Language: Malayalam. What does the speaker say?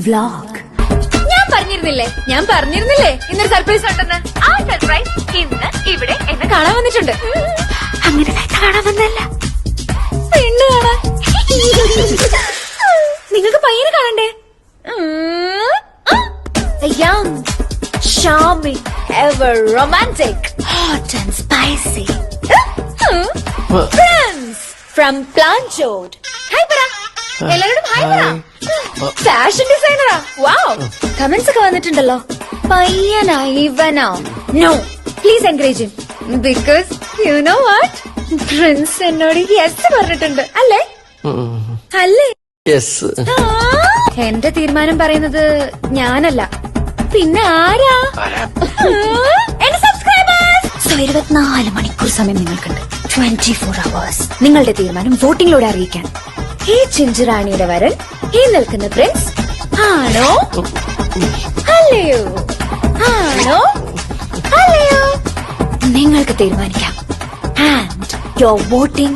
vlog. ഞാൻ പറഞ്ഞിരുന്നില്ലേ ഇന്നൊരു സർപ്രൈസ് ഉണ്ടെന്ന്. ആ സർപ്രൈസ് ഇന്ന് ഇവിടെ എന്നെ കാണാൻ വന്നിട്ടുണ്ട്. അങ്ങനെ കാണാൻ വന്നല്ല, പെണ്ണ് കാണാൻ. നിങ്ങൾക്ക് പയ്യനെ കാണണ്ടേ? Young, charming, ever romantic, hot and spicy. Friends from Planchot. Hi പറ, എല്ലാവരോടും ഹായ് പറ. ഫാഷൻ ഡിസൈനറാ. വാവ്, കമന്റ്സ് ഒക്കെ വന്നിട്ടുണ്ടല്ലോ. പയ്യനാ ഇവനാ? No, please encourage him because you know what, Prince എന്നോട് യെസ് പറഞ്ഞിട്ടുണ്ട്. അല്ലേ അല്ലേ? എന്റെ തീരുമാനം പറയുന്നത് ഞാനല്ല, പിന്നെ ആരാ? എന്റെ സബ്സ്ക്രൈബേഴ്സ്. 24 മണിക്കൂർ സമയം നിങ്ങൾക്കുണ്ട്. 24 hours. നിങ്ങളുടെ തീരുമാനം വോട്ടിംഗിലൂടെ അറിയിക്കാൻ. ഈ ചിഞ്ചുറാണിയുടെ വരൻ ഈ നിൽക്കുന്ന പ്രിൻസ് ആണോ അല്ലയോ? ആണോ അല്ലയോ? നിങ്ങൾക്ക് തീരുമാനിക്കാം. And your voting